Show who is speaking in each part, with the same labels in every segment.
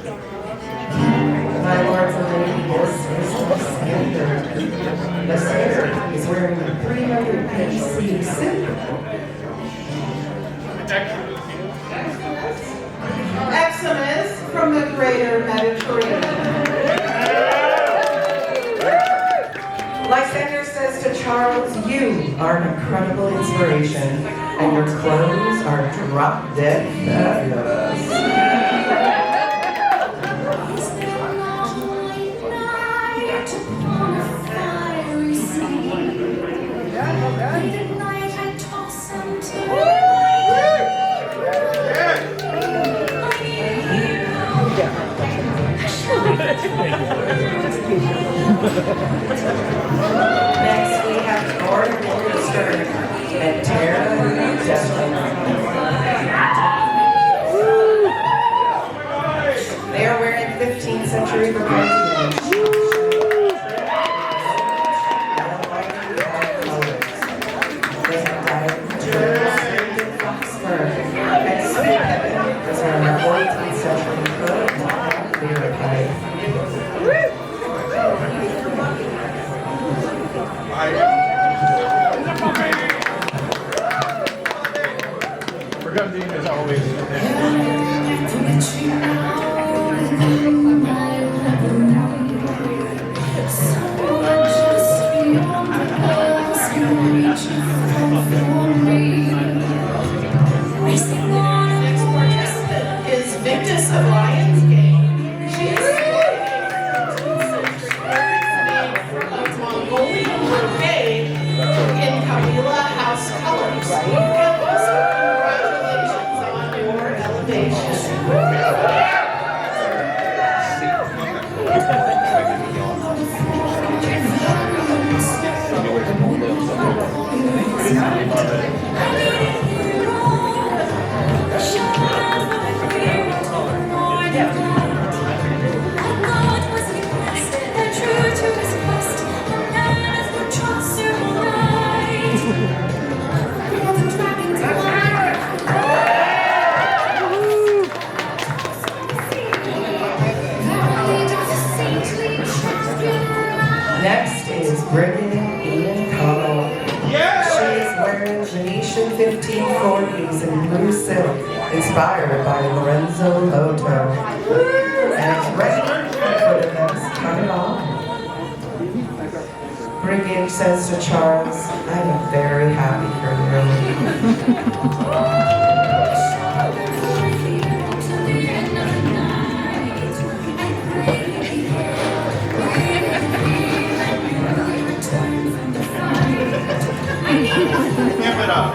Speaker 1: My lords and ladies, this is the standard. The standard is wearing a 300 BC suit.
Speaker 2: Eximus from the greater Mediterranean.
Speaker 1: Lysander says to Charles, you are an incredible inspiration, and your clothes are drop-dead fabulous. Next, we have Gordon and Tir 12th. They are wearing 15th century Bourbon. They have dyed jewels in Foxfur. Next, Pelican is wearing a 14th century coat and beer pipe.
Speaker 3: Burgundy is always
Speaker 2: Is Victus of Lionsgate. She is of Mongolian brocade in Kabila house colors. And also congratulations on your elevation.
Speaker 1: Next is Bourbon Ian Connell. She is wearing Venetian 1540s in blue silk, inspired by Lorenzo Lotto. And it's ready for the next carnival. Brigade says to Charles, I'm very happy for you.
Speaker 3: Give it up.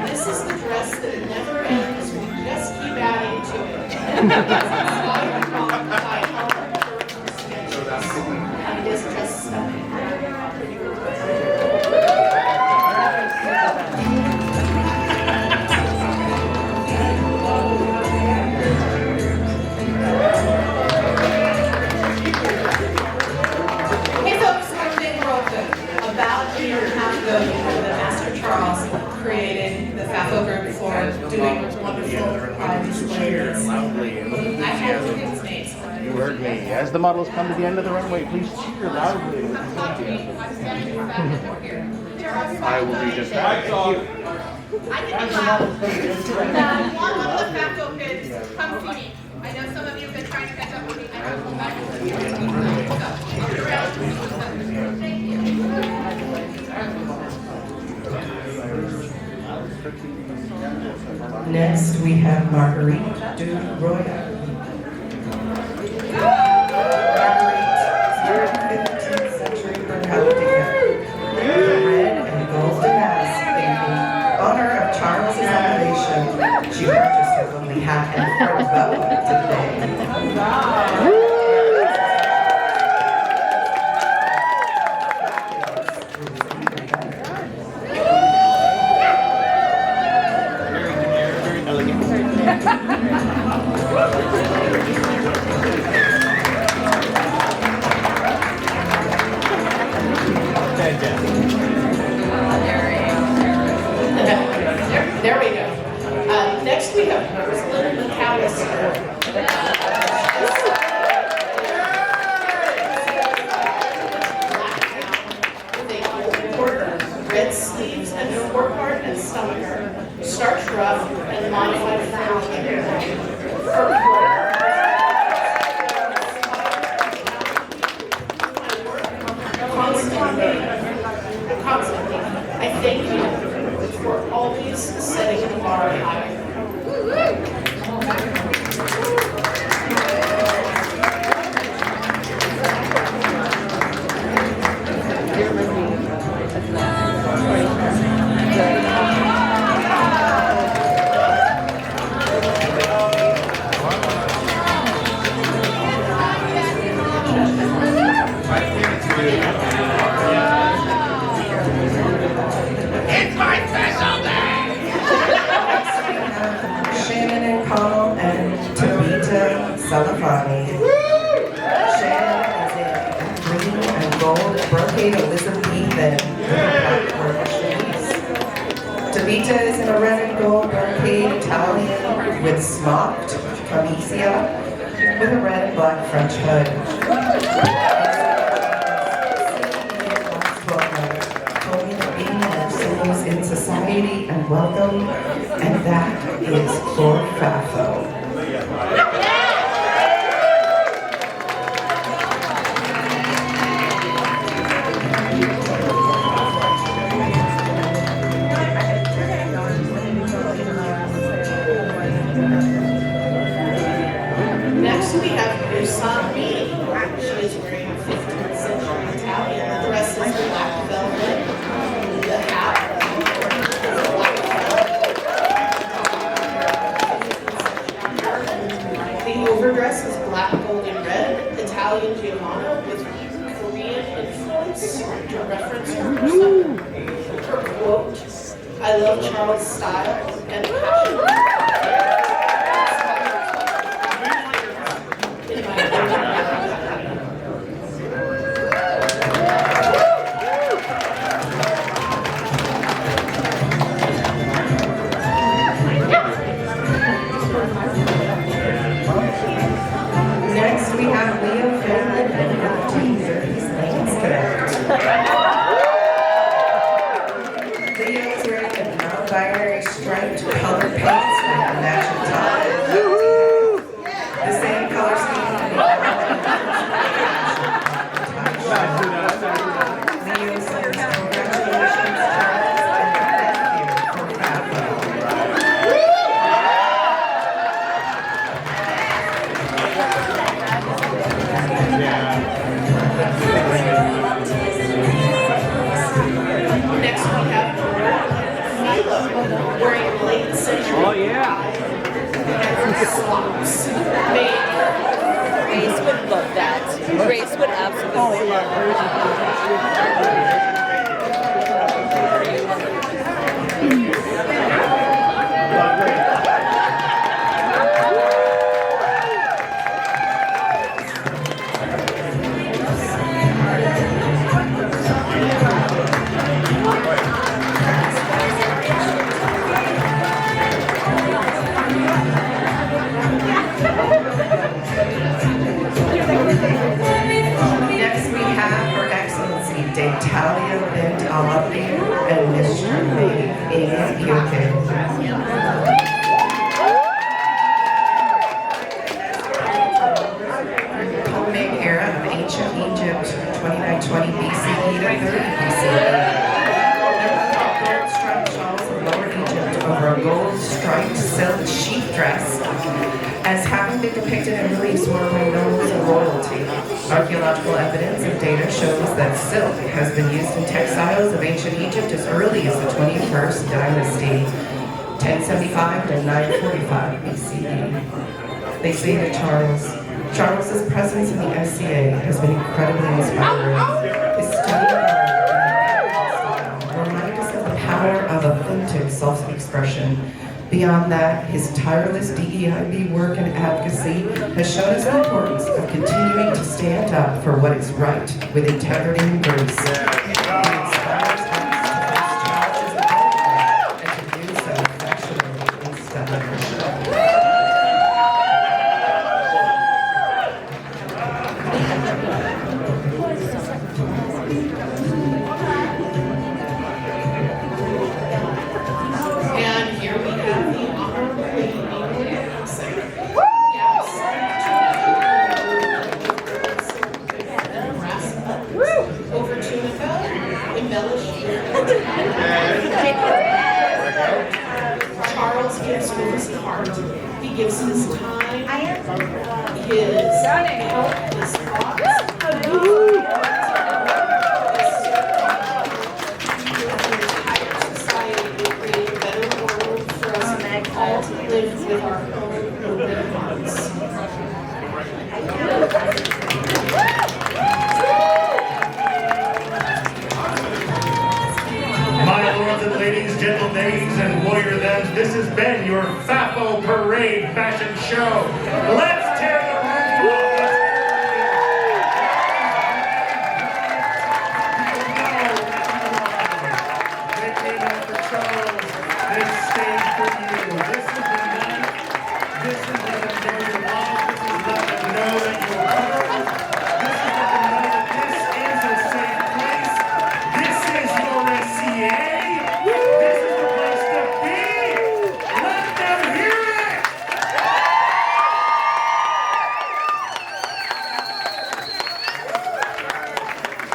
Speaker 2: This is the dress that never ends. We just keep adding to it. And it is just stunning. Hey folks, one thing real quick. About a year and a half ago, the Master Charles created the FAFO group for doing wonderful displays. I have his names.
Speaker 3: You heard me. As the models come to the end of the runway, please cheer loudly with enthusiasm. I will do just that. Thank you.
Speaker 2: I can be loud. One of the FAFO kids, come see me. I know some of you have been trying to catch up with me. I have come back. Thank you.
Speaker 1: Next, we have Marguerite du Royal. Marguerite is wearing 15th century Burgundian, red and gold damask in honor of Charles's elevation. She purchased her from the party hat and fur boa today.
Speaker 2: There we go. Next we have Rosalind McAllister. With a gold border, red sleeves and forepart and stomacher, starched ruff and modified Constantly, I thank you for always setting the bar high.
Speaker 1: Shannon is in green and gold brocade Elizabethan black shoes. Tabitha is in a red and gold brocade Italian with smocked camicia with a red and black French hood. Told me that being an singles in society and welcome, and that is for Fafo.
Speaker 2: Next we have Usami. She is wearing a 15th century Italian. The dress is black velvet. The hat is black velvet. The overdress is black, gold, and red. Italian Giovanna with Korean influence to reference herself. Her quote, "I love Charles' style and passion."
Speaker 1: Next, we have Leo Finland and 1530s Lanes Connect. Leo is wearing a non-binary striped colored pants and a matching top. The same color scheme can be found in Leo says, congratulations, Charles, and thank you for Fafo.
Speaker 2: Next we have Philo wearing late century socks made.
Speaker 4: Grace would love that. Grace would absolutely love
Speaker 1: Next, we have Her Excellency D'Italia Bint Alabi and Mr. Amy Pelican. Homemade era of ancient Egypt, 2920 BCE to 30 BCE. Gold striped shawls of Lower Egypt over a gold striped silk sheath dress, as having been depicted in reliefs worn by nobles and royalty. Archaeological evidence and data shows that silk has been used in textiles of ancient Egypt as early as the 21st dynasty. 1075 to 945 BCE. They say that Charles's presence in the SCA has been incredibly inspiring. His stunning style remind us of the power of authentic self-expression. Beyond that, his tireless DEIB work and advocacy has shown us the importance of continuing to stand up for what is right with integrity and grace. He inspires us to face challenges and to do so professionally and style.
Speaker 2: And here we have the Honorable Lady over tunica, embellished. Charles gives with his heart. He gives his time, his help, his thoughts. Live with our own open hearts.
Speaker 5: My lords and ladies, gentle dames and warrior thems, this has been your FAFO Parade Fashion Show. Let's tear the roof off. They came out for Charles. They stayed for you. This is the night. This is let them know you love. This is let them know that you are loved. This is let them know that this is a safe place. This is your SCA. This is the place to be. Let them hear it.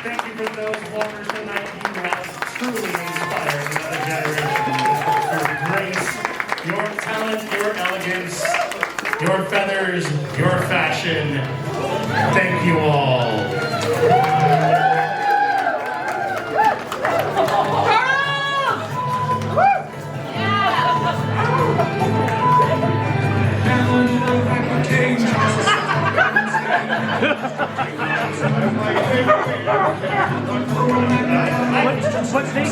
Speaker 5: Thank you for those performers tonight. You have truly inspired another generation. Your grace, your talent, your elegance, your feathers, your fashion. Thank you all.